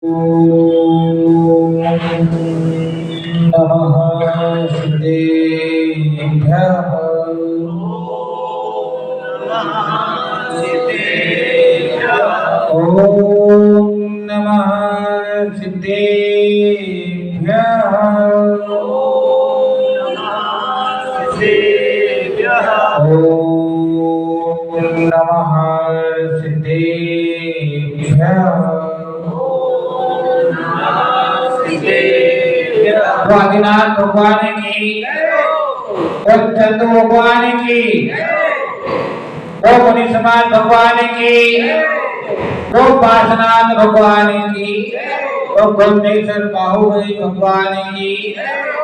नमः सिद्धेभ्यः। ॐ नमः सिद्धेभ्यः। ॐ नमः सिद्धेभ्यः। आदिनाथ भगवान की, चंद्र भगवान की, मणि समाज भगवान की, पार्श्वनाथ भगवान की, ब्रह्मेश्वर बाहुबली भगवान की,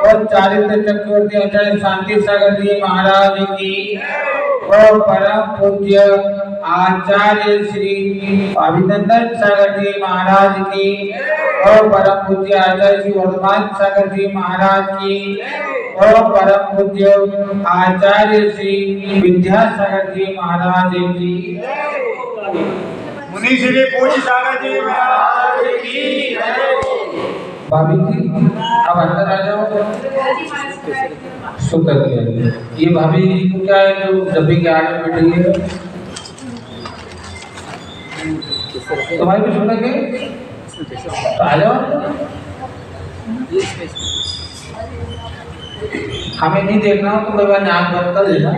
चारित्र चक्रवर्ती आचार्य शांति सागर जी महाराज की, परम पूज्य आचार्य श्री अभिनंदन सागर जी महाराज की, परम पूज्य आचार्य श्री वर्धमान सागर जी महाराज की, परम पूज्य आचार्य श्री विद्यासागर जी महाराज की, मुनि श्री पूज्य सागर जी महाराज की। भाभी जी अब अंदर आ जाओ। शुक्र किया। ये भाभी जी को क्या है जो जब भी के आगे बैठी है तुम्हारी भी शुक्र के तो आ जाओ। हमें नहीं देखना हो तो कोई बार आँख बंद कर लेना,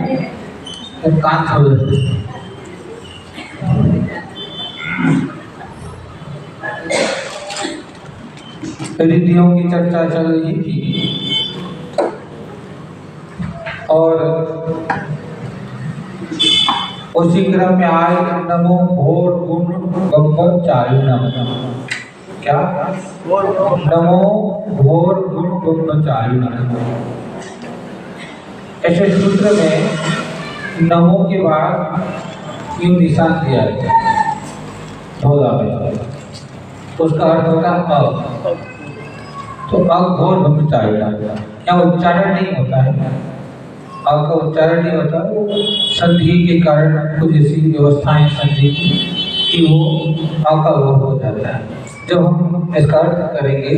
कान खोल देते। रिद्धियों की चर्चा चल रही थी और उसी क्रम में आए नमो घोर गुण ब्रह्मचारिणम। क्या? नमो घोर गुण ब्रह्मचारिणम। ऐसे सूत्र में नमो के बाद यूं निशान दिया है धोला में, तो उसका अर्थ होता है अ। तो अघोर ब्रह्मचारिणम क्या उच्चारण नहीं होता है, अ का उच्चारण नहीं होता, संधि के कारण कुछ ऐसी व्यवस्थाएं संधि की वो अ का वो हो जाता है। जब हम इसका अर्थ करेंगे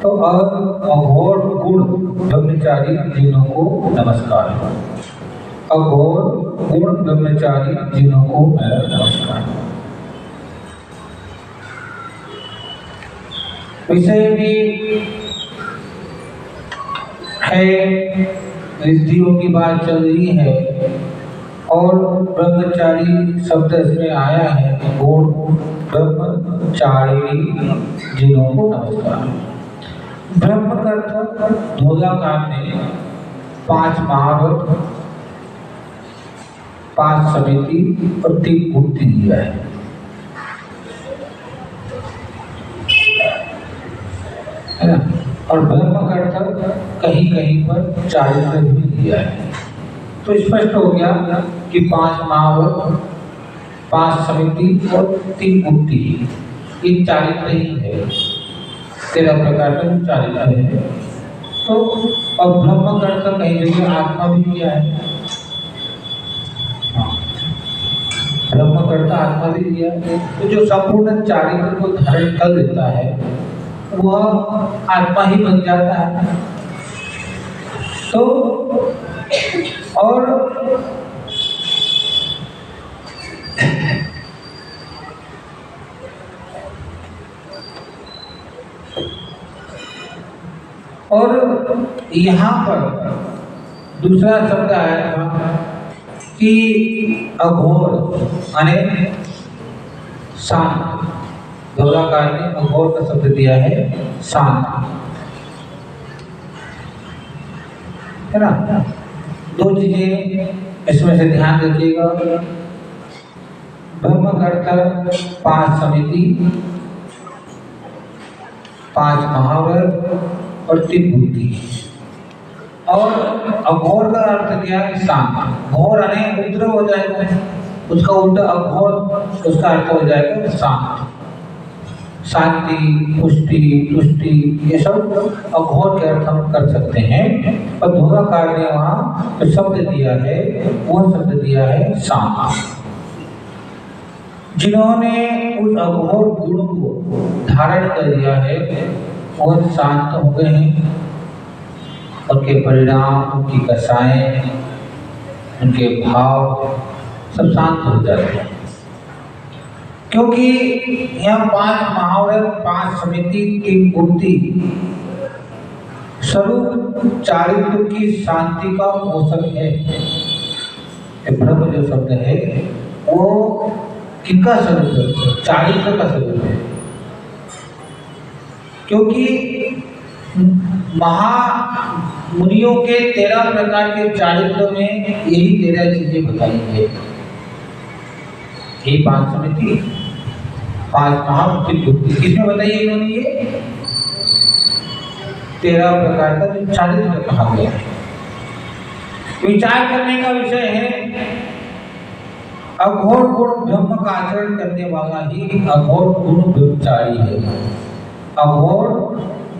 तो अघोर गुण ब्रह्मचारी जिनों को नमस्कार। अघोर गुण ब्रह्मचारी जिनों को मेरा नमस्कार। विषय भी है, रिद्धियों की बात चल रही है और ब्रह्मचारी शब्द इसमें आया है। गुण ब्रह्मचारी जिनों को नमस्कार। ब्रह्म का अर्थ धोलाकार ने 5 महाव्रत, 5 समिति और 3 गुप्ति दिया है। है ना? और ब्रह्म का अर्थ कहीं कहीं पर चारित्र भी दिया है। तो स्पष्ट हो गया कि 5 महाव्रत, 5 समिति और 3 गुप्ति ये चारित्र ही है। 13 प्रकार का चारित्र है। तो और ब्रह्म का अर्थ कहीं जगह आत्मा भी दिया है। ब्रह्म का अर्थ आत्मा भी दिया है। तो जो संपूर्ण चारित्र को धारण कर लेता है वह आत्मा ही बन जाता है। तो और यहाँ पर दूसरा शब्द आया था कि अघोर माने शांत। गौराकार ने अघोर का शब्द दिया है शांत, है ना? 2 चीजें इसमें से ध्यान रखिएगा। ब्रह्म का अर्थ 5 समिति, 5 महाव्रत और 3 बुद्धि। और अघोर का अर्थ क्या है? शांत। घोर यानी उपद्रव हो जाएगा, उसका उल्टा अघोर, उसका अर्थ हो जाएगा शांत। शांति, पुष्टि, तुष्टि ये सब अघोर के अर्थ हम कर सकते हैं। और धोलाकार ने वहाँ जो शब्द दिया है वह शब्द दिया है शांत। जिन्होंने उस अघोर गुण को धारण कर लिया है वह शांत हो गए हैं। उनके परिणाम, उनकी दशाएं, उनके भाव सब शांत हो जाते हैं, क्योंकि यह 5 महाव्रत, 5 समिति, 3 गुप्ति स्वरूप चारित्र की शांति का पोषक है। ब्रह्म जो शब्द है वो किसका स्वरूप है? चारित्र का स्वरूप है, क्योंकि महामुनियों के 13 प्रकार के चारित्र में यही 13 चीजें बताई है। यही 5 समिति, 5 महाभूति किसमें बताइए इन्होंने? ये 13 प्रकार का जो चारित्र कहा गया है। विचार करने का विषय है, अघोर गुण ब्रह्म का आचरण करने वाला ही अघोर गुण ब्रह्मचारी है। अघोर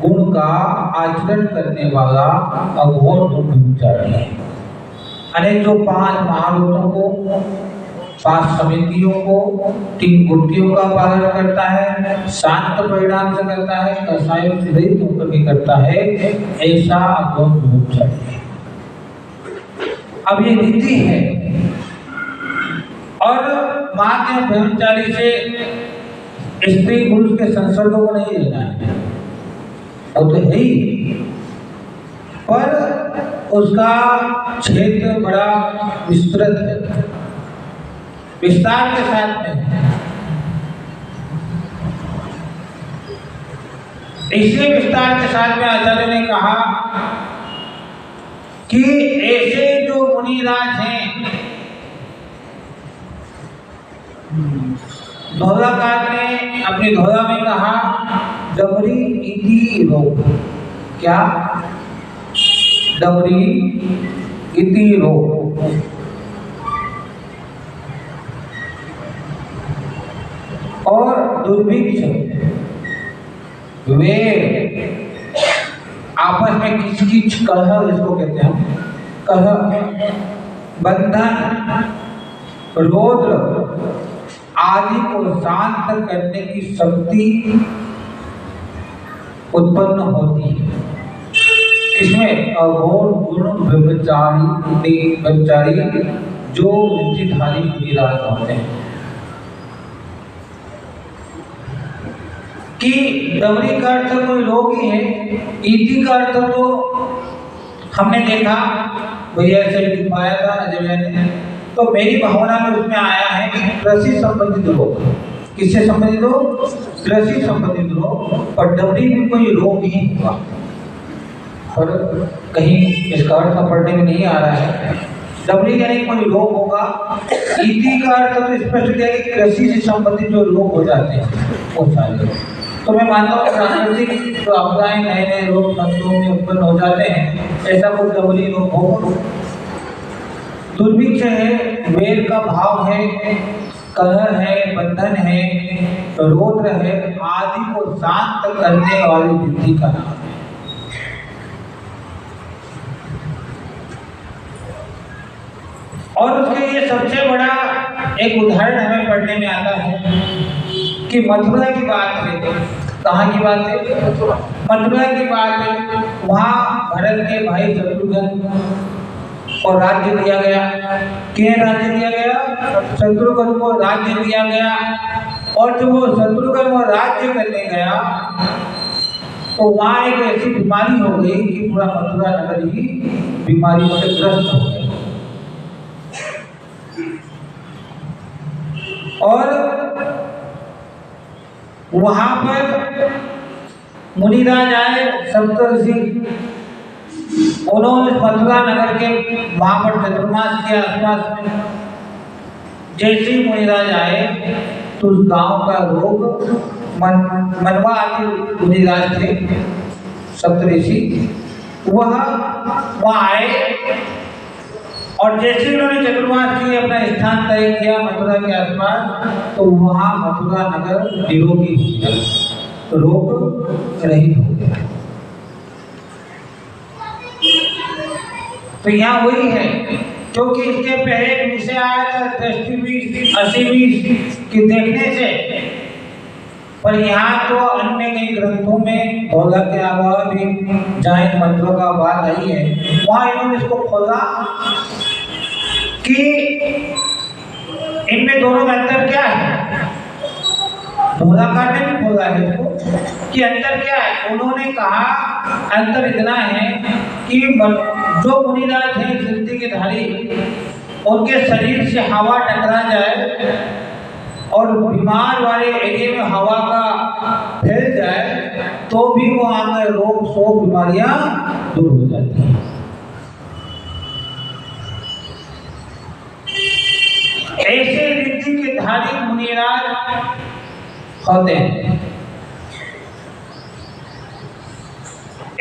गुण का आचरण करने वाला अघोर गुण ब्रह्मचारी है। अनेक जो 5 महाव्रतों को, 5 समितियों को, 3 गुप्तियों का पालन करता है, शांत परिणाम से करता है, कसायों से रहित होकर के करता है, ऐसा अघोर ब्रह्मचारी है। अब ये रीति है, और माध्य ब्रह्मचारी से स्त्री पुरुष के संसर्गों को नहीं लेना है, वो तो है ही, पर उसका क्षेत्र बड़ा विस्तृत है, विस्तार के साथ में। इसी विस्तार के साथ में आचार्य ने कहा कि ऐसे जो मुनिराज हैं, धौलाकार ने अपनी धौला में कहा डबरी इति रोग। क्या? डबरी इति रोग। और दुर्भिक्ष, वे आपस में किचकिच, कलह जिसको कहते हैं, कलह, बंधन, रौद्र आदि को शांत करने की शक्ति उत्पन्न होती है। इसमें अघोर गुण ब्रह्मचारी जो नित्यधारी विराज होते हैं। कि डबरी का अर्थ कोई रोग ही है, इति का अर्थ तो हमने देखा, भैया से दिखाया था अजय ने, तो मेरी भावना में उसमें आया है कि कृषि संबंधित रोग। किससे संबंधित रोग? कृषि संबंधित रोग। पर डबरी में कोई रोग नहीं हुआ, पर कहीं इसका अर्थ पढ़ने में नहीं आ रहा है। डबरी यानी कोई रोग होगा। इति का अर्थ तो स्पष्ट है कि कृषि से संबंधित जो रोग हो जाते हैं वो सारे। तो मैं मानता हूँ प्राकृतिक जो आपदाएं, नए नए रोग फसलों में उत्पन्न हो जाते हैं, ऐसा कोई डबरी रोग हो। दुर्भिक्ष है, वेर का भाव है, कलह है, बंधन है, रौद्र है, आदि को शांत करने वाली विधि का नाम है। और उसके लिए सबसे बड़ा एक उदाहरण हमें पढ़ने में आता है कि मथुरा की बात है। कहाँ की बात है? मथुरा की बात है। वहाँ भरत के भाई शत्रुघ्न और राज्य दिया गया। किन्हें राज्य दिया गया? शत्रुघ्न को राज्य दिया गया। और जब वो शत्रुघ्न को राज्य करने गया तो वहाँ एक ऐसी बीमारी हो गई कि पूरा मथुरा नगर ही बीमारी से ग्रस्त हो गया। और वहाँ पर मुनिराज आए, सप्तऋषि, उन्होंने मथुरा नगर के वहाँ पर चतुर्मास के आसपास में जैसे ही मुनिराज आए तो उस गांव का लोग मनवा आदि मुनिराज थे, सप्तऋषि, वहाँ आए और जैसे ही उन्होंने चतुर्मास के लिए अपना स्थान तय किया मथुरा के आसपास, तो वहाँ मथुरा नगर निरोगी हो गया, रोग रहित हो गया। तो यहाँ वही है क्योंकि इसके पहले एक विषय आया था दृष्टि 20 80 20 कि देखने से, पर यहाँ तो अन्य कई ग्रंथों में ढोलक के अलावा भी जहाँ इन मंत्रों का बात आई है वहाँ इन्होंने इसको खोला कि इनमें दोनों में अंतर क्या है। ढोलाकार ने भी खोला है इसको कि अंतर क्या है। उन्होंने कहा अंतर इतना है कि जो मुनिराज हैं सिद्धि के धारी, उनके शरीर से हवा टकरा जाए और बीमार वाले एरिया में हवा का फैल जाए तो भी वो आगे रोग शोक बीमारियां दूर हो जाती हैं। ऐसे रिद्धि के धारी मुनिराज होते हैं।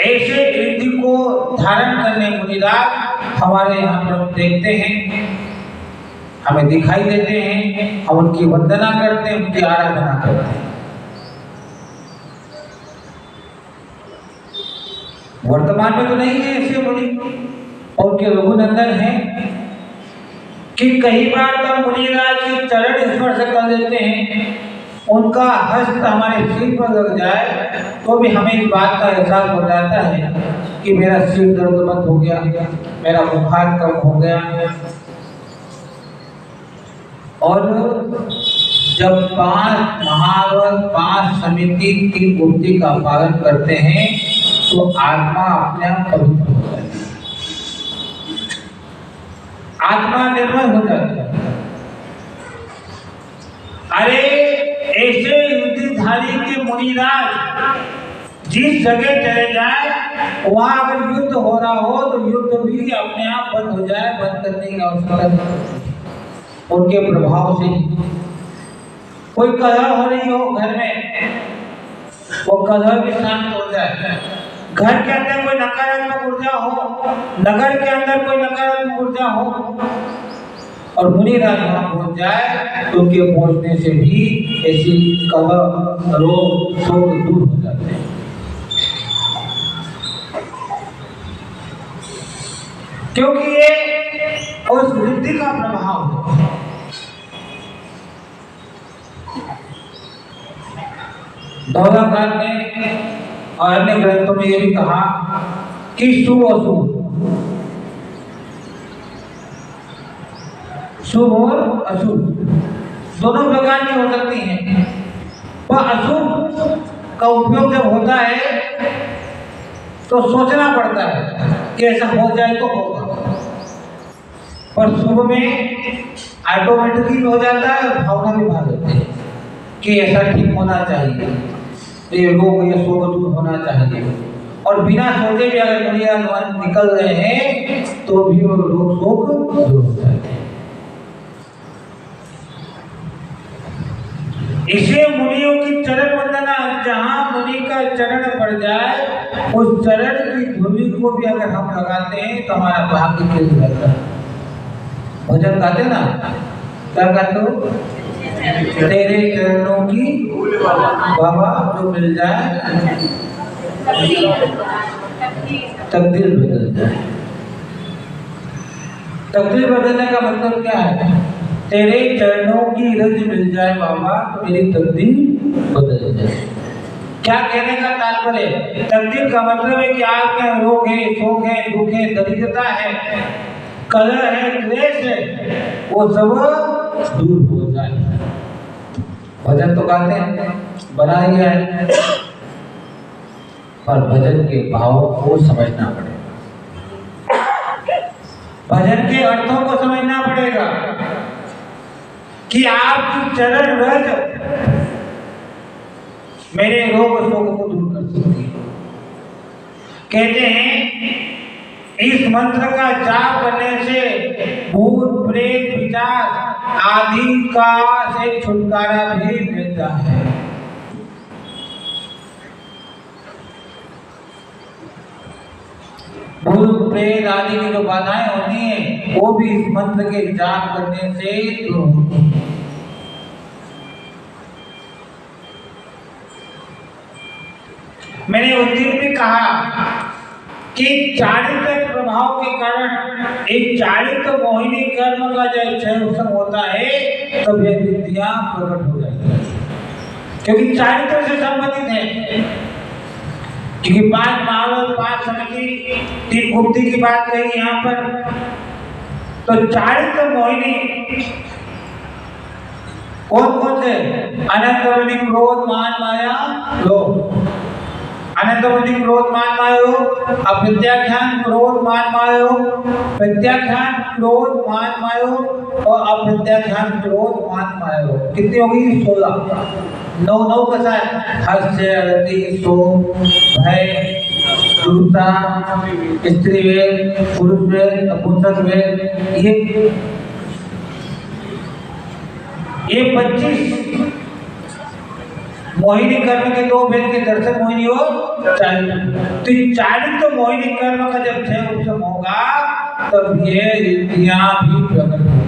ऐसे रिद्धि को धारण करने मुनिराज हमारे यहाँ पर देखते हैं, हमें दिखाई देते हैं, हम उनकी वंदना करते हैं, उनकी आराधना करते हैं। वर्तमान में तो नहीं है ऐसे मुनि, और के रघुनंदन हैं कि कई बार तो मुनिराज के चरण स्पर्श कर देते हैं, उनका हस्त हमारे सिर पर लग जाए तो भी हमें इस बात का एहसास हो जाता है कि मेरा सिर दर्द बंद हो गया, मेरा बुखार कम हो गया। और जब 5 महाव्रत 5 समिति 3 गुप्ति का पालन करते हैं तो आत्मा अपने आप पवित्र हो जाती है, आत्मा निर्मल हो जाती है। अरे ऐसे युद्धधारी के मुनिराज जिस जगह चले जाए वहां अगर युद्ध हो रहा हो तो युद्ध भी अपने आप बंद हो जाए, बंद करने की आवश्यकता नहीं। उनके प्रभाव से कोई कलह हो रही हो घर में, वो कलह भी शांत हो जाए। घर के अंदर कोई नकारात्मक ऊर्जा हो, नगर के अंदर कोई नकारात्मक ऊर्जा हो और मुनिराज वहां पहुंच जाए तो उनके पहुंचने से भी ऐसी कलह रोग शोक दूर हो जाते हैं। क्योंकि ये उस वृद्धि का प्रभाव है। ढोलाकार ने और अन्य ग्रंथों में ये भी कहा कि शुभ अशुभ, शुभ और अशुभ दोनों प्रकार की हो सकती हैं। वह अशुभ का उपयोग जब होता है तो सोचना पड़ता है कि ऐसा हो जाए तो होगा, पर शुभ में ऑटोमेटिकली हो जाता है और भावना भी भाग जाती है कि ऐसा ठीक होना चाहिए, ये रोग ये शोक दूर होना चाहिए। और बिना सोचे भी अगर मुनिराज निकल रहे हैं तो भी वो रोग शोक दूर हो जाते हैं। इसे मुनियों की चरण वंदना, जहां मुनि का चरण पड़ जाए उस चरण की धुनी को भी अगर हम लगाते हैं तो हमारा भाग्य तेज रहता है। भजन गाते ना, क्या गाते हो? तेरे चरणों की बाबा जो मिल जाए तकदीर बदल जाए। तकदीर बदलने का मतलब क्या है? तेरे चरणों की रज मिल जाए बाबा तो मेरी तकदीर बदल जाए। क्या कहने का तात्पर्य? तकदीर का मतलब है कि आपके रोग है, शोक है, दुख है, दरिद्रता है, कलह है, क्लेश है, वो सब दूर हो जाए। भजन तो गाते हैं, बनाया गया है, पर भजन के भाव को समझना पड़ेगा, भजन के अर्थों को समझना पड़ेगा कि आपकी चरण रज मेरे रोग शोक को दूर कर सकती है। कहते हैं इस मंत्र का जाप करने से भूत प्रेत पिशाच आदि का से छुटकारा भी मिलता है। भूत प्रेत आदि की जो बाधाएं होती हैं वो भी इस मंत्र के जाप करने से दूर होती हैं। मैंने उस दिन भी कहा कि चारित्रिक प्रभाव भाव के कारण एक चारित्र मोहिनी कर्म का जब क्षय होता है तब यह विद्या प्रकट हो जाती है, क्योंकि चारित्र से संबंधित है। क्योंकि 5 महावत 5 समिति 3 गुप्ती की बात कही यहाँ पर, तो चारित्र मोहिनी कौन से? अनंतवनी, क्रोध, मान, माया, लोभ। अनंतवनी क्रोध मान माया योग, अप्रत्याख्यान क्रोध मान माया योग, प्रत्याख्यान क्रोध मान माया योग और अप्रत्याख्यान क्रोध मान माया योग। कितनी होगी? 16। 9 कैसा है? हास्य, रति, शोक, भय, दुर्ता, स्त्री वेद, पुरुष वेद, नपुंसक वेद, ये 25 मोहिनी कर्म के 2 भेद के दर्शन मोहिनी और चारित्र। तो चारित्र मोहिनी कर्म का जब क्षय उपशम होगा तब ये रिद्धियां भी प्रकट होगी।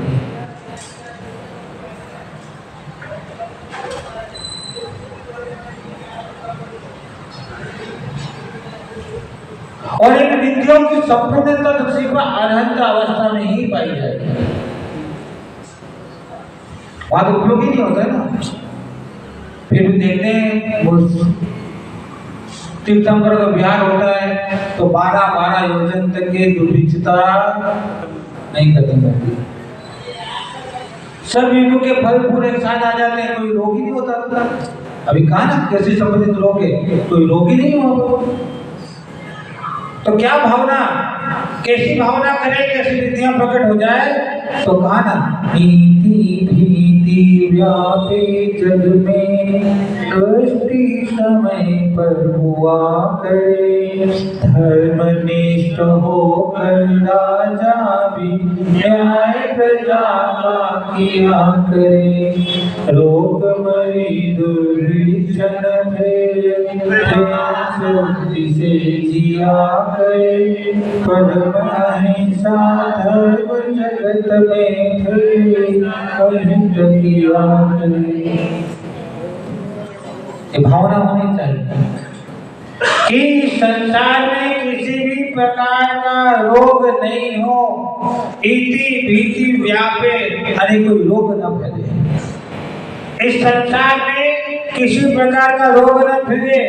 और इन विद्याओं की संपूर्णता तो सिर्फ अरहंत अवस्था में ही पाई जाएगी, वहां तो उपयोगी नहीं होता है ना। फिर भी देखते हैं तीर्थंकर का विहार होता है तो 12 योजन तक के दुर्भिक्षता नहीं खत्म होती, सब युगों के फल पूरे एक साथ आ जाते हैं, कोई रोग ही नहीं होता। अभी कहा ना कृषि संबंधित रोग है, कोई रोग ही नहीं होगा। तो क्या भावना, कैसी भावना करें कैसी विद्या प्रकट हो जाए? तो कहा ना, नीति भीति व्यापे जग में, दृष्टि समय पर हुआ करे, धर्मनिष्ठ होकर राजा भी न्याय प्रजा का किया करे, रोग मरी दुर्भिक्षण से जिया करे, परम अहिंसा धर्म जगत में अहिंसा किया करे। ये भावना होनी चाहिए कि संसार में किसी भी प्रकार का रोग नहीं हो, इति भीति व्यापे, अरे कोई रोग न फैले। इस संसार में किसी प्रकार का रोग न फैले,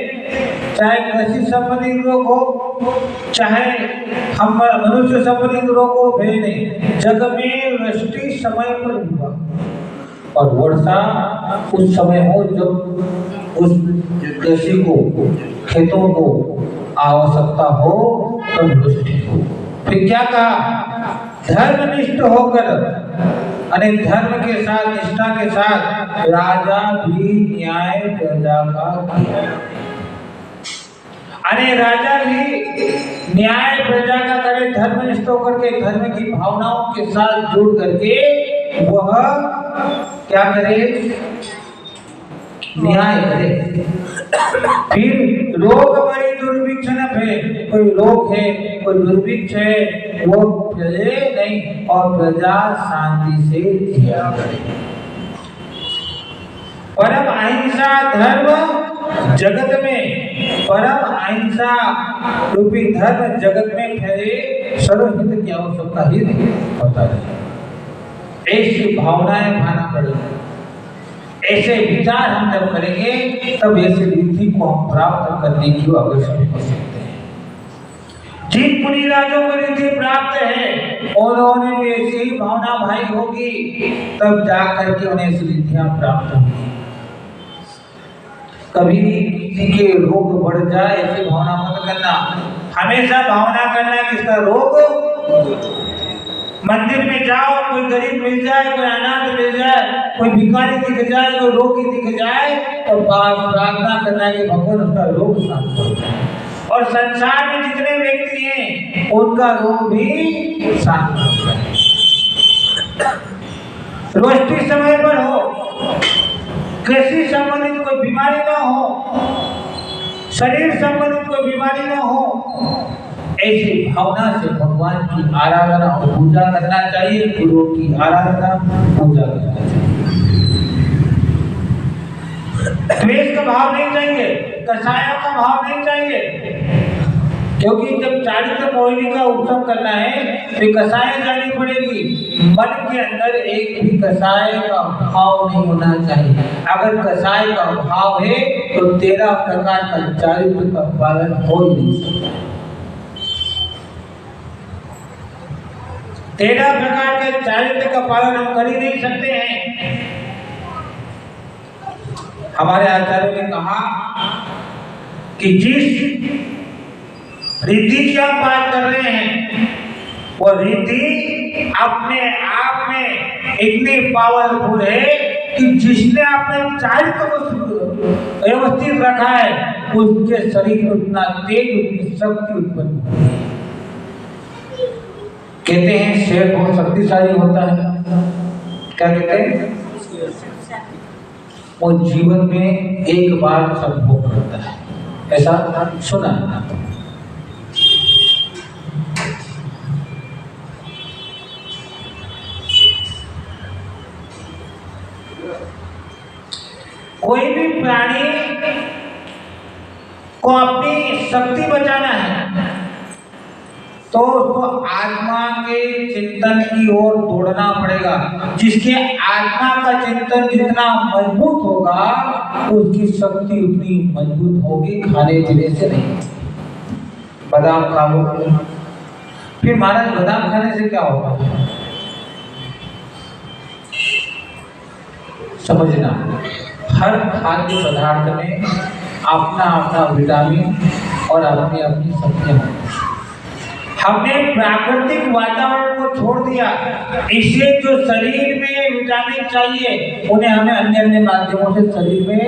चाहे कृषि संबंधित रोग हो, चाहे हम मनुष्य संबंधित रोग हो, भेद नहीं। जग में वृष्टि समय पर हुआ और वर्षा उस समय हो जब उस कृषि को, खेतों को आवश्यकता हो तब वृष्टि हो। फिर क्या कहा? धर्मनिष्ठ होकर, अने धर्म के साथ, निष्ठा के साथ राजा भी न्याय प्रजा का किया। अरे राजा भी न्याय प्रजा का करे, धर्मनिष्ठ होकर के धर्म की भावनाओं के साथ जुड़ करके वह क्या करे? न्याय करे। फिर रोग मरी दुर्भिक्ष न फैले, कोई रोग है, कोई दुर्भिक्ष है, वो फैले नहीं और प्रजा शांति से जिया करे। परम अहिंसा धर्म जगत में, परम अहिंसा रूपी धर्म जगत में फैले, सर्वहित की आवश्यकता ही नहीं होता है। ऐसी भावनाएं भाना पड़ेगी, ऐसे विचार हम जब करेंगे तब ऐसे रिद्धि को हम प्राप्त करने की अग्रसर हो सकते हैं। जिन मुनि राजों को रिद्धि प्राप्त है उन्होंने भी ऐसी ही भावना भाई होगी, तब जाकर के उन्हें ऐसी रिद्धियां प्राप्त होंगी। कभी किसी के रोग बढ़ जाए ऐसी भावना मत करना, हमेशा भावना करना किसका रोग। मंदिर में जाओ, कोई गरीब मिल जाए, कोई अनाथ मिल जाए, कोई भिखारी दिख जाए, कोई रोगी दिख जाए, तो प्रार्थना करना कि भगवान उसका रोग शांत हो जाए। और संसार में जितने व्यक्ति हैं उनका रोग भी शांत हो जाए। रोष्टि समय पर हो, कृषि संबंधित कोई बीमारी ना हो, शरीर संबंधित कोई बीमारी ना हो, ऐसी भावना से भगवान की आराधना और पूजा करना चाहिए। गुरु की आराधना पूजा करना चाहिए। द्वेष का भाव नहीं चाहिए, कषायों का भाव नहीं चाहिए। क्योंकि जब चारित्र मोहिनी का उत्सव करना है तो कसाय जानी पड़ेगी। मन के अंदर एक भी कसाय का भाव नहीं होना चाहिए। अगर कसाय का भाव है तो 13 प्रकार का चारित्र का पालन हो ही नहीं सकता। 13 प्रकार के चारित्र का पालन हम कर ही नहीं सकते हैं। हमारे आचार्यों ने कहा कि जिस रिद्धि की हम बात कर रहे हैं वो रिद्धि अपने आप में इतनी पावरफुल है कि जिसने अपने चारित्र को व्यवस्थित रखा है उसके शरीर में उतना तेज, उतनी शक्ति उत्पन्न होती है। कहते हैं शेर बहुत शक्तिशाली होता है। क्या कहते हैं? वो जीवन में एक बार संभोग करता है, ऐसा सुना है। कोई भी प्राणी को अपनी शक्ति बचाना है तो उसको आत्मा के चिंतन की ओर दौड़ना पड़ेगा। जिसके आत्मा का चिंतन जितना मजबूत होगा उसकी शक्ति उतनी मजबूत होगी, खाने पीने से नहीं। बादाम खा लो, फिर महाराज बादाम खाने से क्या होगा समझना। हर खाद्य पदार्थ में अपना अपना विटामिन और अपनी अपनी शक्तियां हैं। हमने प्राकृतिक वातावरण को छोड़ दिया, इससे जो शरीर में विटामिन चाहिए उन्हें हमें अन्य अन्य माध्यमों से शरीर में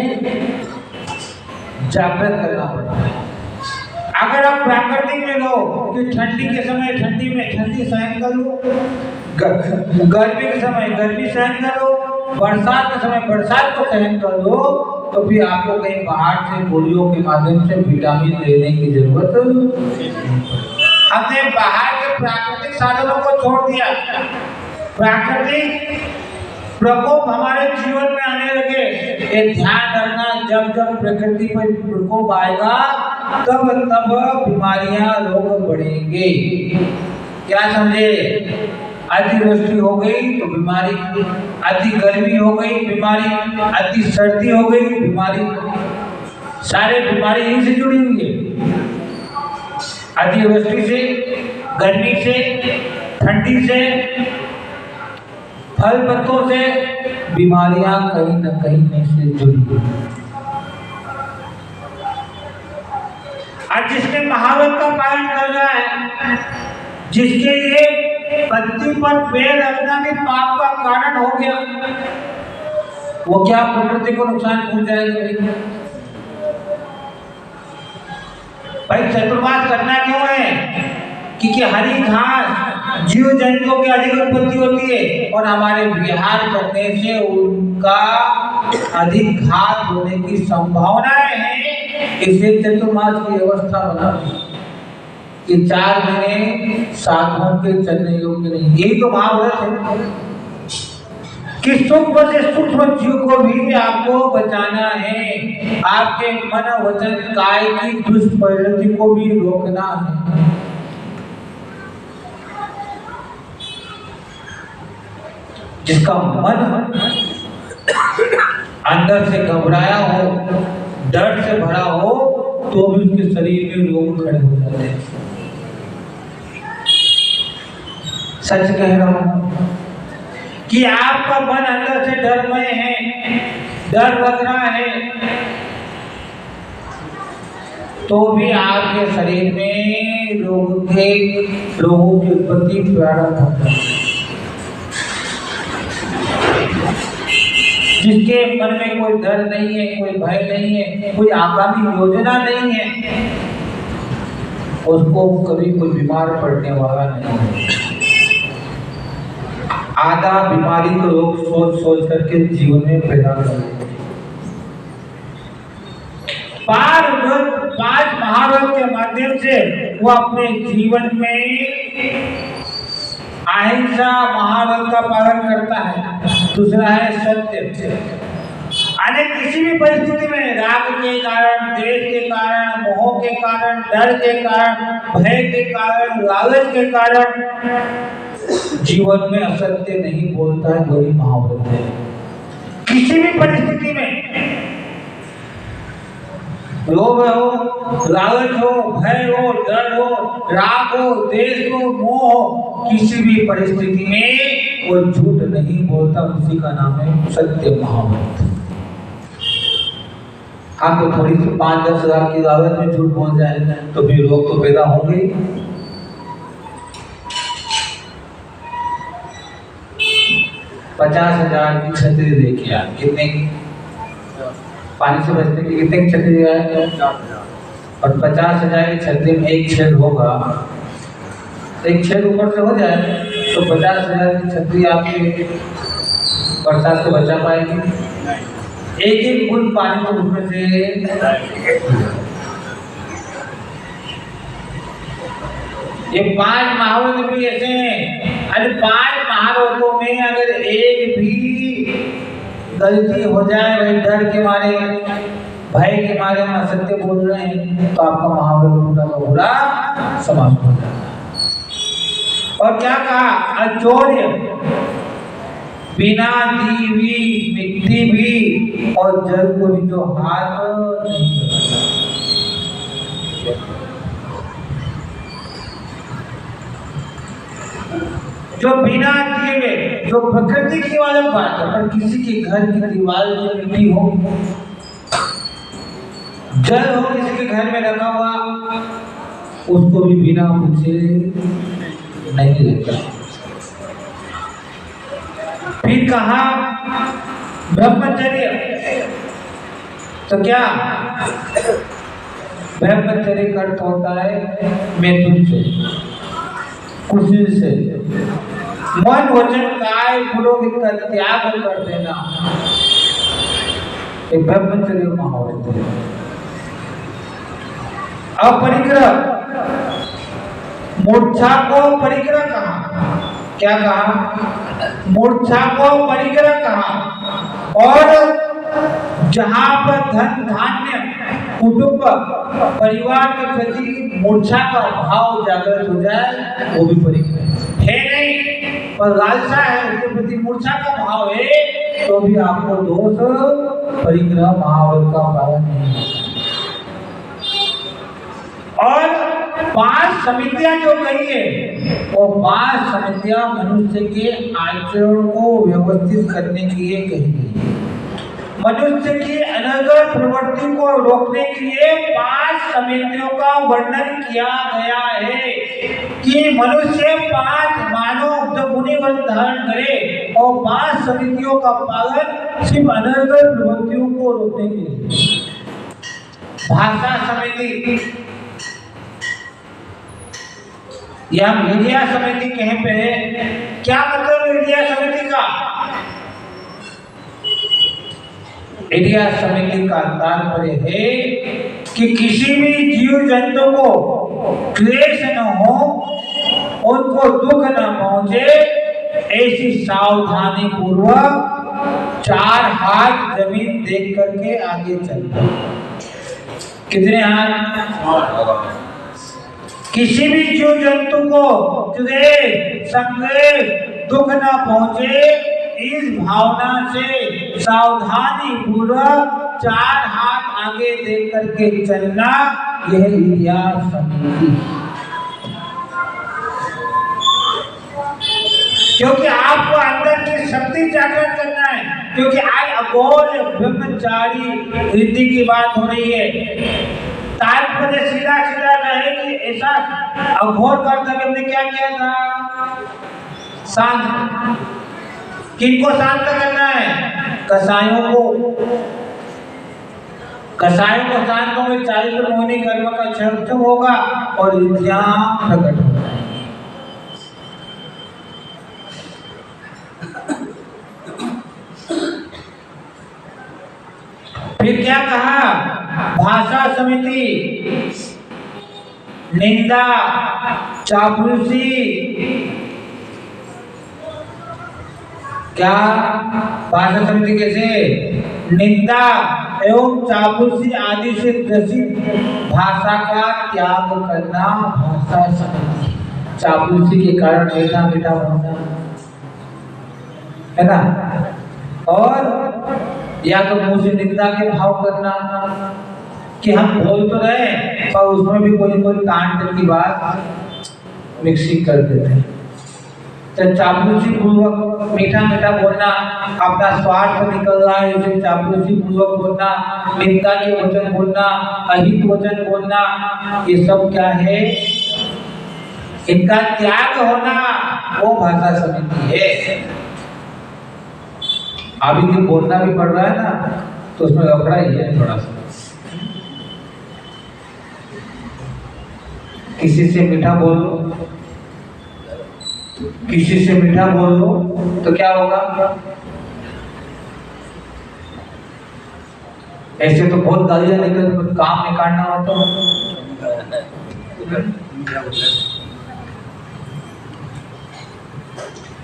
जागृत करना पड़ता है। अगर आप प्राकृतिक में लो कि ठंडी के समय ठंडी में ठंडी सहन कर लो, गर्मी के समय गर्मी सहन कर लो, बरसात के समय बरसात को सहन कर लो, तो फिर आपको कहीं बाहर से गोलियों के माध्यम से विटामिन लेने की जरूरत नहीं। हमने बाहर के प्राकृतिक साधनों को छोड़ दिया। प्राकृतिक प्रकोप हमारे जीवन में आने लगे। ये ध्यान रखना, जब जब प्रकृति पर प्रकोप आएगा तब तब बीमारियां, रोग बढ़ेंगे। क्या समझे? अतिवृष्टि हो गई तो बीमारी, अति गर्मी हो गई बीमारी, अति सर्दी हो गई बीमारी। सारे बीमारी यहीं से जुड़ी हुई है। अतिवृष्टि से, गर्मी से, ठंडी से, फल पत्तों से बीमारियां कहीं न कहीं से जुड़ी हुई। आज जिसने महाव्रत का पालन कर रहा है, जिसके लिए पत्ती पर पैर रखना भी पाप का कारण हो गया, वो क्या प्रकृति को नुकसान पहुंचाएगा? भाई चतुर्मास करना क्यों है? क्योंकि हरी घास जीव जंतुओं की अधिक उत्पत्ति होती है और हमारे विहार करने से उनका अधिक घात होने की संभावनाएं हैं। इसलिए चतुर्मास की व्यवस्था बना कि 4 महीने साधुओं के चलने योग्य नहीं। यही तो महाव्रत है कि सूक्ष्म से सूक्ष्म जीव को भी आपको बचाना है। आपके मन, वचन, काय की दुष्परिणति को भी रोकना है। जिसका मन अंदर से घबराया हो, डर से भरा हो, तो भी उसके शरीर में रोग खड़े हो जाते हैं। सच कह रहा हूं कि आपका मन अंदर से डरमय है, डर लग रहा है, तो भी आपके शरीर में रोगों की उत्पत्ति प्रारंभ होता है। जिसके मन में कोई डर नहीं है, कोई भय नहीं है, कोई आगामी योजना नहीं है, उसको कभी कोई बीमार पड़ने वाला नहीं है। आधा बीमारी तो लोग सोच सोच करके जीवन में पैदा कर लेते हैं। 5 महाव्रत के माध्यम से वो अपने जीवन में अहिंसा महाव्रत का पालन करता है। दूसरा है सत्य। अरे किसी भी परिस्थिति में राग के कारण, देश के कारण, मोह के कारण, डर के कारण, भय के कारण, लालच के कारण जीवन में असत्य नहीं बोलता है, वही महाव्रत है। किसी भी परिस्थिति में लोभ हो, लालच हो, भय हो, डर हो, राग हो, द्वेष हो, मोह हो, किसी भी परिस्थिति में वो झूठ नहीं बोलता, उसी का नाम है सत्य महाव्रत। आप तो थोड़ी सी 5-10 हजार की लालच में झूठ बोल जाए तो फिर रोग तो पैदा होंगे। 50,000 की छतरी देखिए आप, कितने पानी से बचने की कितने की छतरी है, और 50,000 की छतरी में एक छेद होगा, एक छेद ऊपर से हो जाए तो 50,000 की छतरी आपके बरसात से बचा पाएगी? एक बूंद पानी को उसमें से ये 5 महाव्रत भी ऐसे हैं। अरे 5 महाव्रतों में अगर एक भी गलती हो जाए, भाई डर के मारे, भय के मारे हम असत्य बोल रहे हैं, तो आपका महाव्रत पूरा का पूरा समाप्त हो जाता है। और क्या कहा? अचौर्य, बिना दीवी मिट्टी भी और जल को भी जो हाथ नहीं लगाता। जो बिना दिए, जो प्रकृति की वाली बात है, पर किसी के घर की दीवार में मिट्टी हो, जल हो किसी के घर में रखा हुआ, उसको भी बिना पूछे नहीं लेता। फिर कहा ब्रह्मचर्य, तो क्या ब्रह्मचर्य का अर्थ होता है मैथुन से, खुशी से, मन वचन काय पुरोहित का त्याग कर देना, ये ब्रह्मचर्य महाव्रत है। अपरिग्रह, मूर्छा को परिग्रह कहा, क्या कहा? मूर्छा को परिग्रह कहा। और जहां पर धन धान्य कुटुंब परिवार के प्रति मूर्छा का भाव जागृत हो जाए, वो भी परिग्रह है नहीं, पर लालसा है, उसके प्रति मूर्छा का भाव है, तो भी आपको दोष परिग्रह महाव्रत का पालन नहीं है। और 5 समितियां जो कही है, वो 5 समितियां मनुष्य के आचरण को व्यवस्थित करने के लिए कही गई है। मनुष्य की अनर्गल प्रवृत्ति को रोकने के लिए 5 समितियों का वर्णन किया गया है कि मनुष्य 5 मानव जो मुनि वर्ण धारण करे, और 5 समितियों का पालन सिर्फ अनर्गल प्रवृत्तियों को रोकने के लिए। भाषा समिति या मीडिया समिति कहीं पे है, क्या मतलब मीडिया समिति का? मीडिया समिति का तात्पर्य है कि किसी भी जीव जंतु को क्लेश न हो, उनको दुख न पहुंचे, ऐसी सावधानी पूर्वक 4 हाथ जमीन देख करके आगे चलना। कितने हाथ? किसी भी जीव जंतु को क्लेश, संदेश, दुख न पहुंचे, इस भावना से सावधानी पूर्वक 4 हाथ आगे देख करके चलना, यह मीडिया समिति। क्योंकि आपको अंदर की शक्ति जागृत करना है, क्योंकि आज अघोर ब्रह्मचारी रीति की बात हो रही है। तात्पर्य सीधा सीधा रहे कि ऐसा अघोर कर्तव्य हमने क्या किया था? शांत। किनको शांत करना है? कसाईयों को। कसाईयों को शांत होंगे, चारित्र मोहिनी कर्म का क्षण होगा और इंद्रियां प्रकट हो जाएंगी। फिर क्या कहा? भाषा समिति, निंदा, चापलूसी, क्या भाषा समिति कैसे? निंदा एवं चापलूसी आदि से ग्रसित भाषा का त्याग करना भाषा समिति। चापलूसी के कारण मीठा मीठा बोलना है ना, और या तो मुंह से निंदा के भाव करना कि हम बोल तो रहे पर उसमें भी कोई कोई कांड की बात मिक्सिंग कर देते हैं। तो चापलूसी पूर्वक मीठा मीठा बोलना, अपना स्वार्थ निकल रहा है इसे चापलूसी पूर्वक बोलना, निंदा के वचन बोलना, अहित वचन बोलना, ये सब क्या है? इनका त्याग होना वो भाषा समिति है। अभी जो बोलना भी पड़ रहा है ना, तो उसमें लफड़ा ही है थोड़ा सा। किसी से मीठा बोल लो, किसी से मीठा बोल लो तो क्या होगा? ऐसे तो बहुत गालियां निकल, काम निकालना हो तो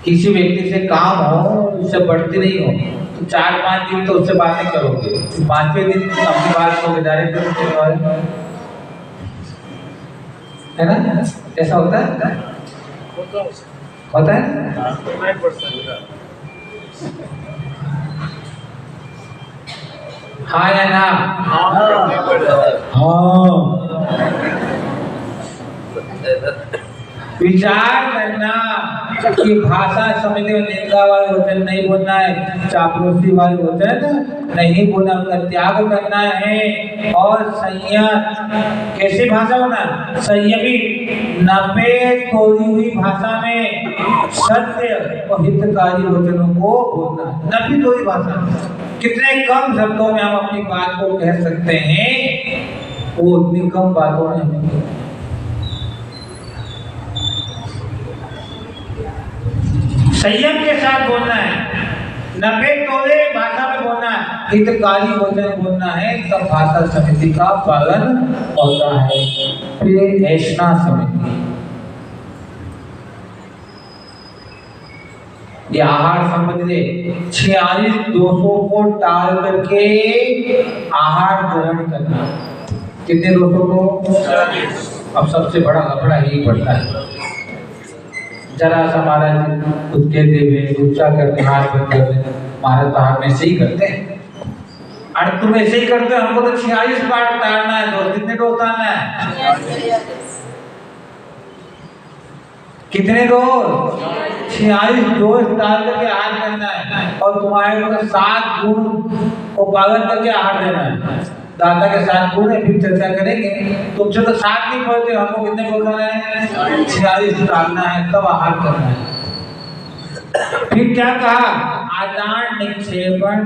किसी व्यक्ति से काम हो, उससे बढ़ती नहीं हो तो 4-5 दिन तो उससे बातें करोगे, 5वें दिन अपनी बात को गुजारे तो है ना? ऐसा होता है? होता है? हाँ या ना? हाँ। विचार करना कि भाषा समिति में निंदा वाले वचन नहीं बोलना है, चापलूसी वाले वचन नहीं बोलना, उनका त्याग करना है। और संयम, कैसी भाषा होना? संयमी, नपे तोड़ी हुई भाषा में सत्य और हितकारी वचनों को बोलना। नपी तोड़ी भाषा, कितने कम शब्दों में हम अपनी बात को कह सकते हैं, वो उतनी कम बातों में संयम के साथ बोलना है, नपे तोड़े भाषा में बोलना है, हितकारी वचन बोलना है, तब भाषा समिति का पालन होता है। फिर ऐसा समिति, ये आहार संबंधी 46 दोषों को टाल करके आहार ग्रहण करना। कितने दोषों को? अब सबसे बड़ा लफड़ा यही पड़ता है। जरा सा महाराज खुद कहते हुए गुस्सा करते, हाथ बंद करते, महाराज तो हाथ में ऐसे ही करते हैं। अरे तुम ऐसे ही करते हो, हमको तो 46 बार टालना है। दोस्त कितने दोस्त आना है? कितने दोस्त? 46 दोस्त टाल करके आहार करना है, और तुम्हारे को 7 गुण को पालन करके आहार देना है। दादा के 7 गुण है, फिर चर्चा करेंगे। तुमसे तो 7 नहीं पढ़ते, हमको कितने बोलना है? 46 टालना है, तब आहार करना है। फिर क्या कहा? आदान निक्षेपण,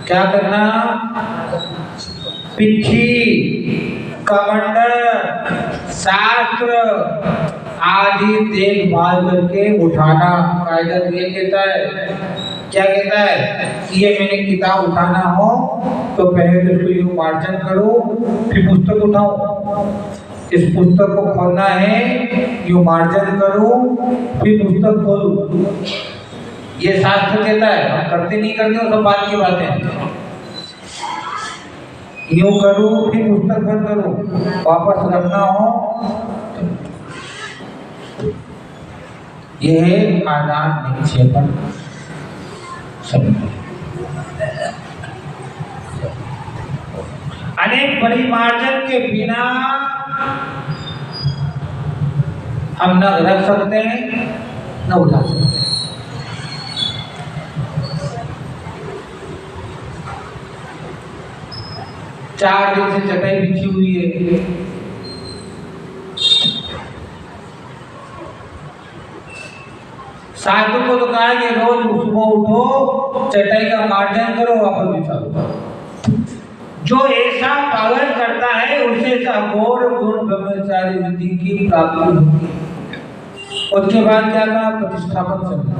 क्या करना? पिट्ठी, कमंडल, शास्त्र आदि देखभाल करके उठाना। कायदा ये कहता है, क्या कहता है? ये मैंने किताब उठाना हो तो पहले तो इसको यूं मार्जन करो, फिर पुस्तक उठाओ। इस पुस्तक को खोलना है, यूं मार्जन करो, फिर पुस्तक खोलो। ये शास्त्र कहता है, हम करते नहीं करते वो सब बात की बातें। यूं करो, फिर पुस्तक बंद करो, वापस रखना हो। यह है आदान निक्षेपण समिति। अनेक परिमार्जन के बिना हम न रख सकते हैं न उठा सकते हैं। चार दिन से चटाई बिछी हुई है, साधु को तो कहा कि रोज सुबह उठो, चटाई का मार्जन करो, वापस बिछाओ। जो ऐसा पालन करता है उसे अघोर गुण ब्रह्मचारी विधि की प्राप्ति होती है। उसके बाद क्या कहा? प्रतिष्ठापन करना,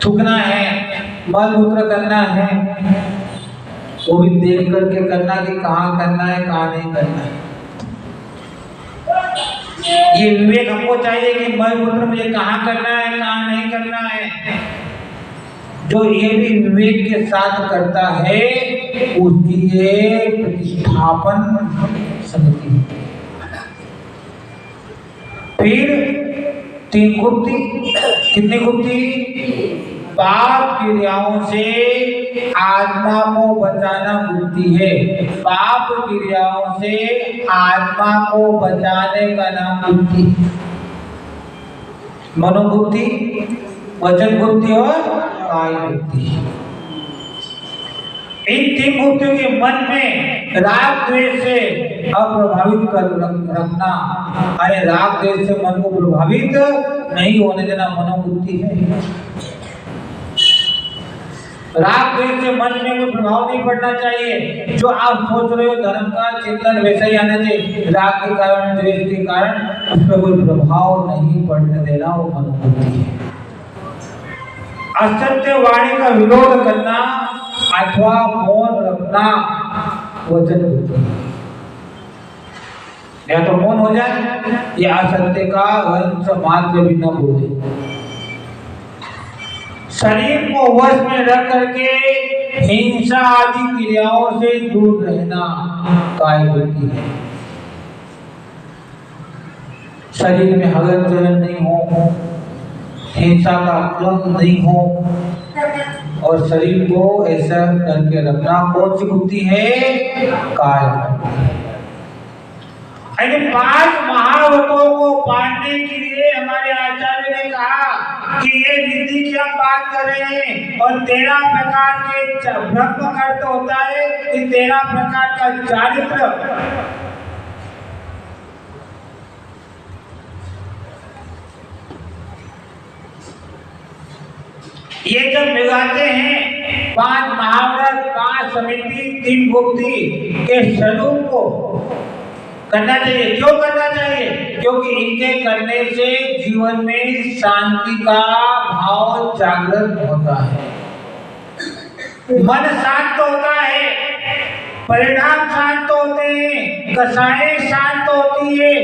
थूकना है, मल मूत्र करना है, वो भी देख करके करना कि कहाँ करना है कहाँ नहीं करना है। ये विवेक हमको चाहिए कि मलमूत्र मुझे कहाँ करना है, कहाँ नहीं करना है। जो ये भी विवेक के साथ करता है उसकी ये प्रतिष्ठापन समिति। फिर 3 गुप्ती, कितनी गुप्ती? पाप क्रियाओं से आत्मा को बचाना गुप्ती है। पाप क्रियाओं से आत्मा को बचाने का नाम गुप्ती। मनोगुप्ती, वचन गुप्ती और काय गुप्ती। इन 3 गुप्तियों के मन में राग द्वेष से अप्रभावित कर रखना, अरे राग द्वेष से मन को प्रभावित नहीं होने देना मनोबुद्धि है। राग द्वेष से मन में कोई प्रभाव नहीं पड़ना चाहिए। जो आप सोच रहे हो धर्म का चिंतन वैसा ही आना चाहिए। राग के कारण, द्वेष के कारण उस पर कोई प्रभाव नहीं पड़ने देना, वो मनोबुद्धि है। असत्य वाणी का विरोध करना अथवा मौन रखना वचन बुद्धि। या तो मौन हो जाए या असत्य का वंश मात्र भी न बोले। शरीर को वश में रख करके हिंसा आदि क्रियाओं से दूर रहना काय बुद्धि है। शरीर में हलन चलन नहीं हो, हिंसा का क्रम नहीं हो और शरीर को ऐसा करके रखना कौन सी बुद्धि है? काय बुद्धि। 5 महाव्रतों को पाने के लिए हमारे आचार्य ने कहा कि ये विधि की हम बात कर रहे हैं और 13 प्रकार के ब्रह्म का अर्थ होता है कि 13 प्रकार का चारित्र। ये जब मिलाते हैं 5 महाव्रत, 5 समिति, 3 गुप्ती के स्वरूप को करना चाहिए। क्यों करना चाहिए? क्योंकि इनके करने से जीवन में शांति का भाव जागृत होता है, मन शांत होता है, परिणाम शांत होते हैं, कसाएं शांत होती है।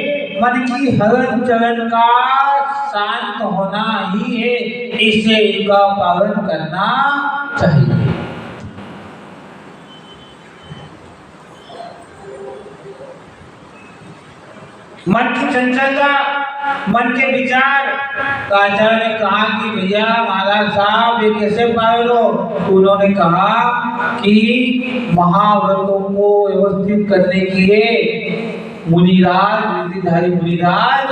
मन की हलन चलन का शांत होना ही है, इसे इनका पालन करना चाहिए। मन की चंचलता, मन के विचार, आचार्य ने कहा कि भैया महाराज साहब ये कैसे पाए लो? उन्होंने कहा कि महाव्रतों को व्यवस्थित करने के लिए मुनिराज, ऋषिधारी मुनिराज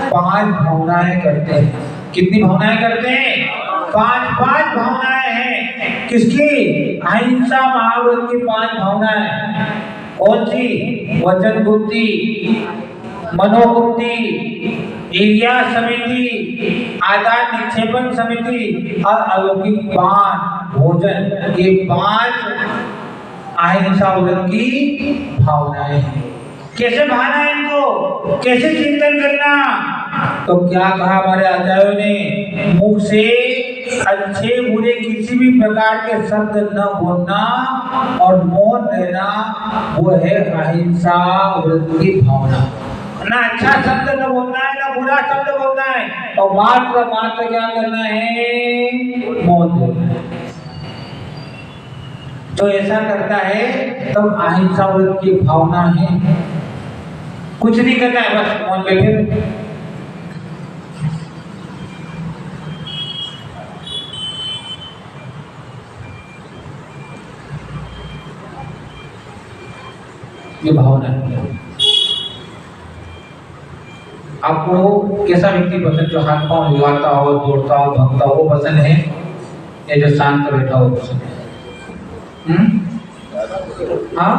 5 भावनाएं करते हैं। कितनी भावनाएं करते हैं? 5 भावनाएं हैं। किसकी? अहिंसा महाव्रत की 5 भावनाएं। कौन सी? वचन गुप्ती, मनोगुप्ती, ईर्ष्या समिति, आदान निक्षेपण समिति और अलौकिक पान भोजन। ये 5 अहिंसा व्रत की भावनाएं हैं। कैसे भाना है इनको? कैसे चिंतन करना? तो क्या कहा हमारे आचार्यों ने? मुख से अच्छे बुरे किसी भी प्रकार के शब्द न बोलना और मौन रहना, वो है अहिंसा व्रत की भावना। ना अच्छा शब्द न बोलना है, ना बुरा शब्द बोलना है, और मात्र क्या करना है? मौन रहना है। तो ऐसा करता है तब अहिंसा व्रत की भावना है। कुछ नहीं करना है, बस मौन बैठे। ये भावना है। आपको कैसा व्यक्ति पसंद? जो हाथ पांव हिलाता हो, दौड़ता हो, भागता हो, वो पसंद है या जो शांत बैठा हो पसंद है? हाँ,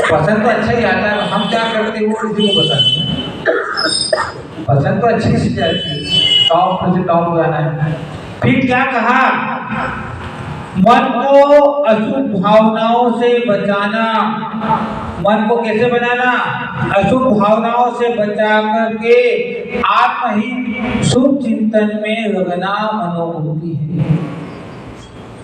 पसंद तो अच्छा ही आता है। हम क्या करते हैं वो किसी को पसंद नहीं। पसंद तो अच्छी सी जाती है, टॉप से टॉप गाना है। फिर क्या कहा? मन को अशुभ भावनाओं से बचाना। मन को कैसे बनाना? अशुभ भावनाओं से बचा करके आत्महित शुभ चिंतन में लगना मनोबुद्धि है।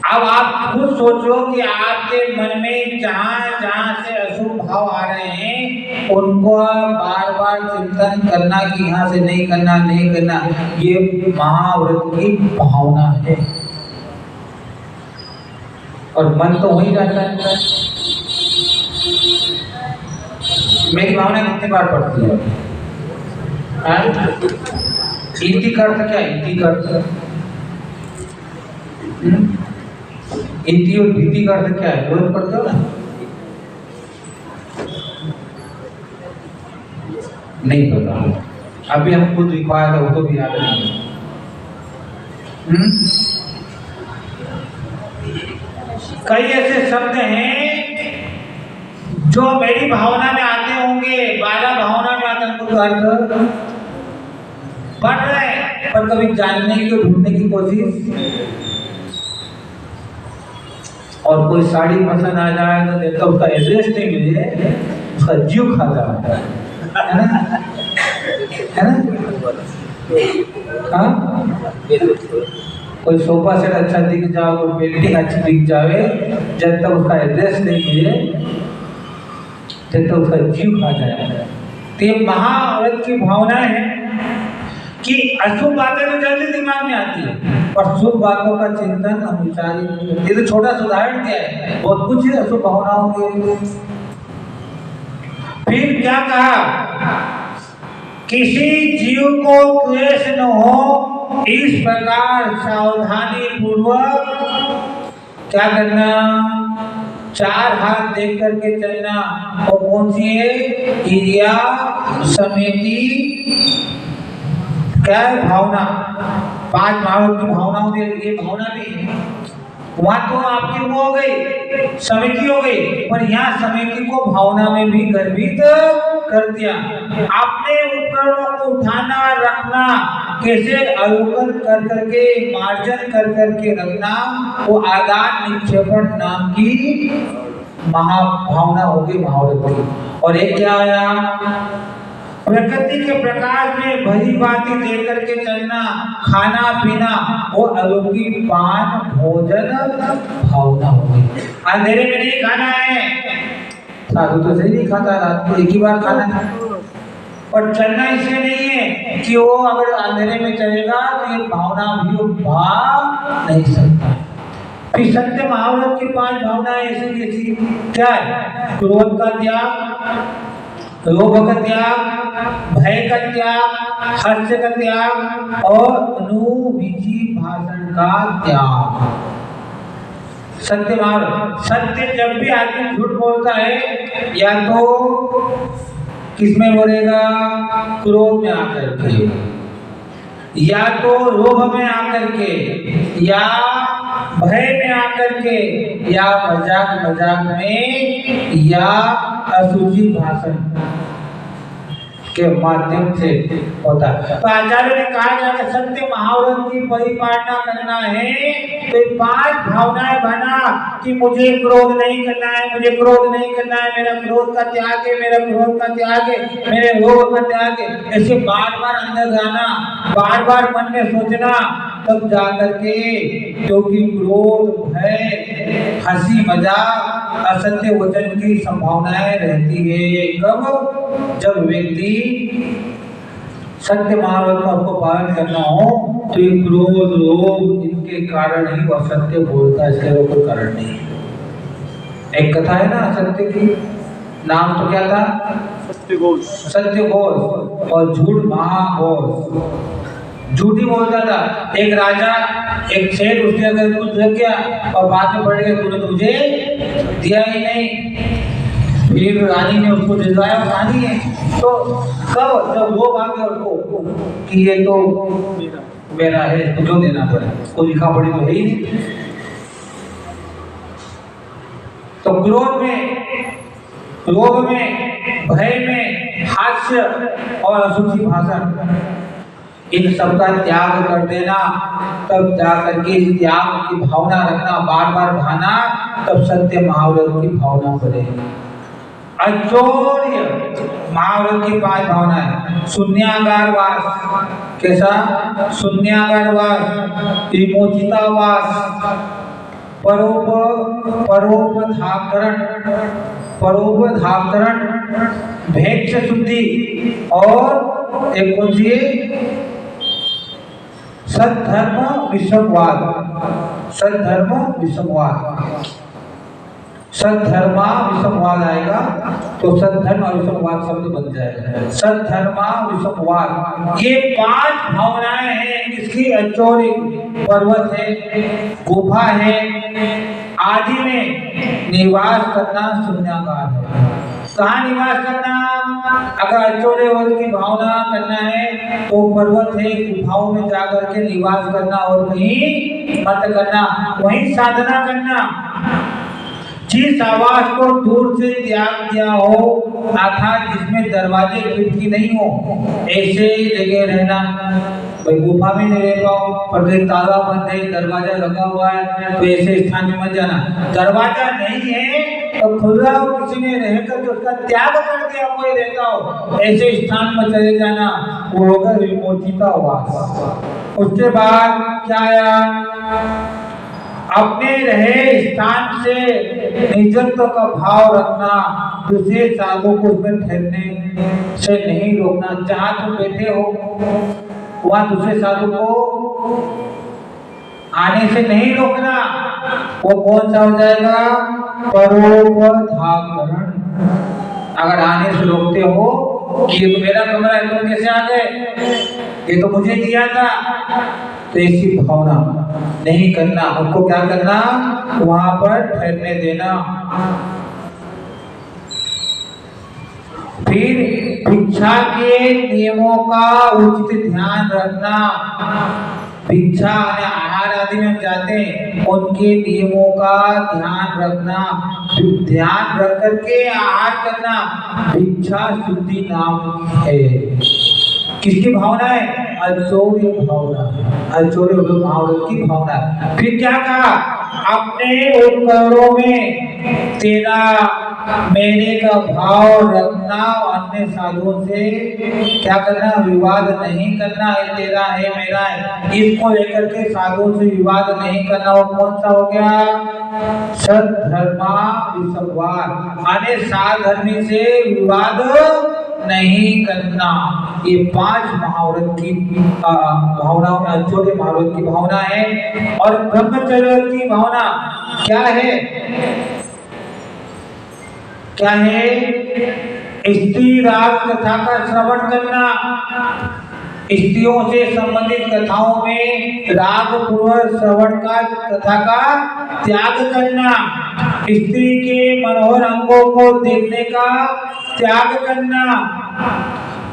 अब आप खुद सोचो कि आपके मन में जहां जहां से अशुभ भाव आ रहे हैं उनको बार बार चिंतन करना कि यहाँ से नहीं करना, नहीं करना, ये महाव्रत की भावना है। और मन तो वही जाता है। मेरी भावना कितनी बार पड़ती है? इति का अर्थ क्या? इति का अर्थ इति और भीति का अर्थ क्या है? रोज पढ़ते हो ना? नहीं पता। अभी हम खुद लिखवाया था, वो तो भी याद नहीं। कई ऐसे शब्द हैं जो मेरी भावना में आते होंगे, 12 भावना में आते हैं, अर्थ पढ़ रहे हैं, पर कभी जानने की और ढूंढने की कोशिश। और कोई साड़ी पसंद आ जाए तो देखो उसका एड्रेस नहीं मिले, उसका जीव खा जाता है ना? है ना? हाँ? कोई सोफा सेट अच्छा दिख जाओ, कोई पेंटिंग अच्छी दिख जावे, जब तक उसका एड्रेस नहीं मिले जब तक उसका जीव खा जाए। तो ये महाव्रत की भावना है कि अशुभ बातें तो जल्दी दिमाग में आती है, पर शुभ बातों का चिंतन हम विचार। ये तो छोटा सा उदाहरण दिया है, बहुत कुछ है अशुभ भावनाओं के। फिर क्या कहा? किसी जीव को क्लेश न हो, इस प्रकार सावधानी पूर्वक क्या करना? 4 हाथ देख करके चलना। और कौन सी है? क्रिया समिति क्या है? भावना। 5 भावों की भावनाओं में ये भावना भी है। वहां तो आपकी वो हो गई, समिति हो गई, पर यहाँ समिति को भावना में भी गर्भित कर दिया। आपने उपकरणों को उठाना, रखना, कैसे अवलोकन कर करके, मार्जन कर करके रखना, वो आदान निक्षेपण नाम की महाभावना होगी महाव्रत की। और एक क्या आया? प्रकृति के प्रकाश में भली भांति देख करके चलना, खाना पीना, वो अलौकिक पान भोजन भावना होगी। अंधेरे में नहीं खाना है, साधु तो सही नहीं खाता, रात को एक ही बार खाना है। और चलना इसलिए नहीं है कि वो अगर अंधेरे में चलेगा तो ये भावना भी भाव नहीं सकता। फिर सत्य महाव्रत की 5 भावनाएं ऐसी ऐसी क्या है? क्रोध का त्याग, लोभ का त्याग, भय का त्याग, हर्ष का त्याग और अनुविधि भाषण का त्याग। सत्य मार्ग। सत्य जब भी आदमी झूठ बोलता है या तो किसमें बोलेगा? क्रोध में आकर के, या तो लोभ में आकर के, या भय में आकर के, या मजाक मजाक में, या असुचि भाषण के माध्यम से होता है। तो आचार्य ने कहा कि सत्य महाव्रत की परिपालना करना है तो 5 भावनाएं बना कि मुझे क्रोध नहीं करना है, मुझे क्रोध नहीं करना है, मेरा क्रोध का त्याग है, मेरा क्रोध का त्याग है, मेरे लोभ का त्याग है। ऐसे बार बार अंदर जाना, बार बार मन में सोचना, तब जाकर के, क्योंकि क्रोध, भय, हंसी मजाक, असत्य वचन की संभावनाएं रहती है। कब? जब व्यक्ति सत्य महाव्रत का आपको पालन करना हो तो ये क्रोध, लोभ, इनके कारण ही वह सत्य बोलता है, इसके कोई कारण नहीं। एक कथा है ना सत्य की, नाम तो क्या था? सत्यघोष। सत्यघोष और झूठ महाघोष। झूठी बोलता था। एक राजा, एक सेठ, उसके अगर कुछ लग गया और बाद में पड़ गया, तूने तो मुझे दिया ही नहीं। फिर रानी ने उसको दिलवाया, रानी है तो कब? जब वो भाग गया उसको कि ये तो मेरा है, इसको क्यों देना पड़ा, उसको लिखा पड़ी तो है ही नहीं। तो क्रोध में, लोभ में, भय में, हास्य और असुचि भाषण, इन सब का त्याग कर देना, तब जाकर के त्याग की भावना रखना, बार बार भाना, तब सत्य महाव्रत की भावना बढ़ेगी। अचौर्य महाव्रत की 5 भावनाएं। शून्यागारवास। कैसा? शून्यागारवास, विमोचितावास, परोपधाकरण, भेक्ष शुद्धि, और एक कौन सी सद्धर्म विषमवाद। सद्धर्मा विषमवाद आएगा तो सद्धर्म विषमवाद शब्द बन जाएगा। सद्धर्मा विषमवाद, ये 5 भावनाएं हैं। इसकी अचौरी पर्वत है, गुफा है, आदि में निवास करना शून्याकार है। कहाँ निवास करना? अगर अचौरे वर्ग की भावना करना है तो पर्वत है, गुफाओं में जाकर के निवास करना और कहीं मत करना, वहीं साधना करना। जिस आवाज को दूर से त्याग दिया हो, अर्थात जिसमें दरवाजे खिड़की नहीं हो, ऐसे जगह रहना। भाई गुफा में नहीं रह पाओ, पर ताला बंद है, दरवाजा लगा हुआ है, तो ऐसे स्थान में मत जाना। दरवाजा नहीं है तो खुला हो, किसी ने रहकर के उसका त्याग कर दिया, कोई रहता हो, ऐसे स्थान में चले जाना। वो होगा विमोचिता आवाज। उसके बाद क्या आया? अपने रहे स्थान से निजत्व का भाव रखना, दूसरे साधु को उसमें ठहरने से नहीं रोकना। जहाँ तुम बैठे हो वहाँ दूसरे साधु को आने से नहीं रोकना। वो कौन सा हो जाएगा? परोपधाकरण। अगर आने से रोकते हो कि ये तो मेरा कमरा है, तुम कैसे आ गए, ये तो मुझे दिया था, तो ऐसी भावना नहीं करना। उनको क्या करना? वहां पर ठहरने देना। फिर भिक्षा के नियमों का उचित ध्यान रखना। भिक्षा और आहार आदि में जाते हैं, उनके नियमों का ध्यान रखना, ध्यान रख करके आहार करना। भिक्षा शुद्धि नाम है। किसकी भावना है? अचौर्य भावना, अचौर्य भावना की भावना। फिर क्या कहा? अपने उपकरणों में तेरा मेरे का भाव रखना, अन्य साधुओं से क्या करना? विवाद नहीं करना। ये तेरा है, मेरा है, इसको लेकर के साधुओं से विवाद नहीं करना। वो कौन सा हो गया? सद्धर्मा विषमवाद, माने साधर्मी से विवाद नहीं करना। ये 5 महाव्रत की भावनाओं में अचौर्य महाव्रत की भावना है। और ब्रह्मचर्य की भावना क्या है? क्या है? स्त्री राग कथा का श्रवण करना, स्त्रियों से संबंधित कथाओं में राग पूर्वक श्रवण का कथा का त्याग करना, स्त्री के मनोहर अंगों को देखने का त्याग करना,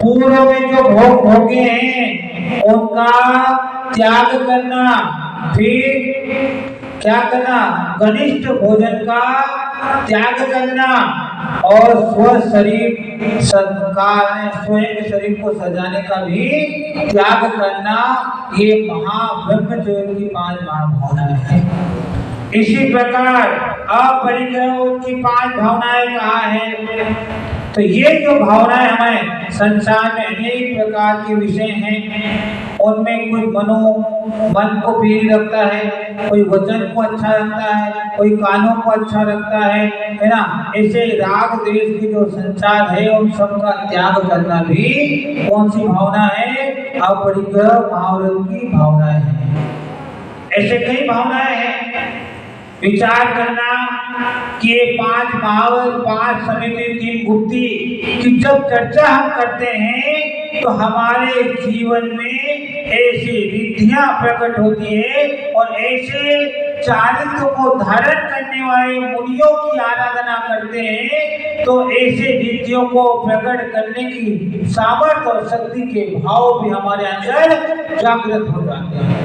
पूर्व में जो भोग भोगे हैं उनका त्याग करना। फिर क्या करना? घनिष्ठ भोजन का त्याग करना और स्वयं शरीर को सजाने का भी त्याग करना। ये महाब्रह्मचर्य की 5 महाभावनाएं हैं। इसी प्रकार अपरिग्रह की 5 भावनाएं कहा है। तो ये जो भावनाएं हमें संसार में अनेक प्रकार के विषय हैं, उनमें कोई मन को प्रिय रखता है, कोई वचन को अच्छा रखता है, कोई कानों को अच्छा रखता है ना। ऐसे राग द्वेष की जो संसार है उन सब का त्याग करना भी कौन सी भावना है? अपरिग्रह महाव्रत की भावनाएं हैं। ऐसे कई भावनाएं हैं। विचार करना कि ये 5 महाव्रत, 5 समिति, 3 गुप्ती की जब चर्चा हम करते हैं तो हमारे जीवन में ऐसी रिद्धियां प्रकट होती है और ऐसे चारित्र को धारण करने वाले मुनियों की आराधना करते हैं, तो ऐसे रिद्धियों को प्रकट करने की सामर्थ्य और शक्ति के भाव भी हमारे अंदर जागृत हो जाते हैं।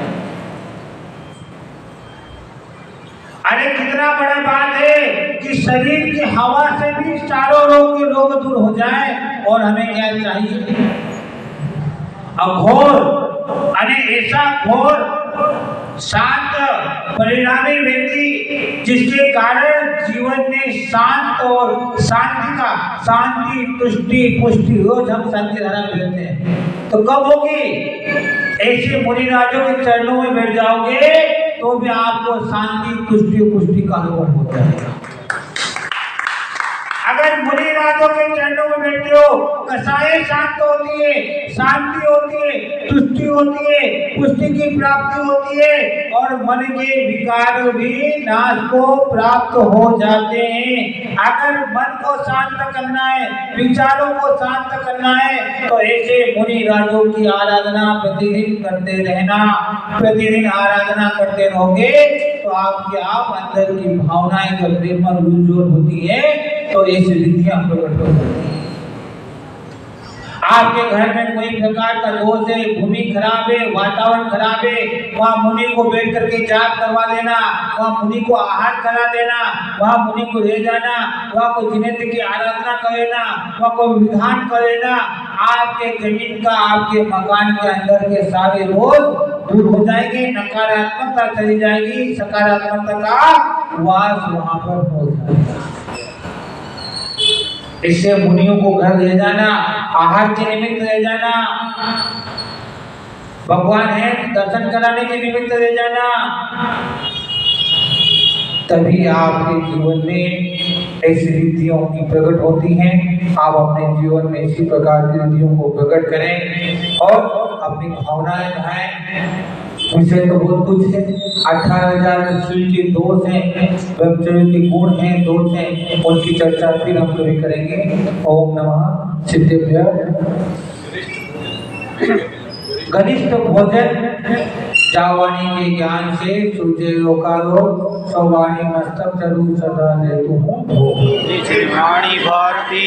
अरे कितना बड़ा बात है कि शरीर की हवा से भी चारों रोग के रोग दूर हो जाए। और हमें क्या चाहिए? अघोर, अरे ऐसा घोर शांत परिणामी व्यक्ति जिसके कारण जीवन में शांत और शांति तुष्टि पुष्टि, रोज हम शांति धारा में रहते हैं। तो कब होगी? ऐसे मुनिराजों के चरणों में बैठ जाओगे तो तो भी आपको शांति, तुष्टि, पुष्टि का अनुभव होता है। अगर मुनि राजों के चरणों में बैठते हो, कसाएं शांत होती है, शांति होती है, तुष्टि होती है, पुष्टि की प्राप्ति होती है और मन के विकार भी नाश को प्राप्त हो जाते हैं। अगर मन को शांत करना है, विचारों को शांत करना है, तो ऐसे मुनि राजों की आराधना प्रतिदिन करते रहना। प्रतिदिन आराधना करते रहोगे तो आपके आप अंदर की भावनाएं जब निर्मल उज्ज्वल होती है तो ऐसी रिद्धियां प्रकट होती हैं। आपके घर में कोई प्रकार का दोष है, भूमि खराब है, वातावरण खराब है, वहाँ मुनि को बैठ करके जाप करवा देना, वहाँ मुनि को आहार करा देना, वहाँ मुनि को ले जाना, वहाँ कोई जिनेन्द्र की आराधना कर लेना, वहाँ कोई विधान कर लेना, आपके जमीन का, आपके मकान के अंदर के सारे दोष दूर हो जाएंगे, नकारात्मकता चली जाएगी, सकारात्मकता का वास वहाँ पर हो जाएगा। इससे मुनियों को घर ले जाना, आहार के निमित्त ले जाना, भगवान है दर्शन कराने के निमित्त ले जाना, तभी आपके जीवन में ऐसी रिद्धियों की प्रकट होती हैं। आप अपने जीवन में इसी प्रकार की रिद्धियों को प्रकट करें और अपनी भावनाएं बढ़ाएं। विषय तो बहुत कुछ है, 18,000 शील के दोष हैं, ब्रह्मचर्य के गुण हैं, दोष हैं, उनकी चर्चा फिर हम कभी करेंगे। ओम नमः सिद्धेभ्य। घनिष्ठ भोजन जावाणी के ज्ञान से सूझे लोकालो, सवाणी मस्तक चरु सदा लेतु हूँ। भारती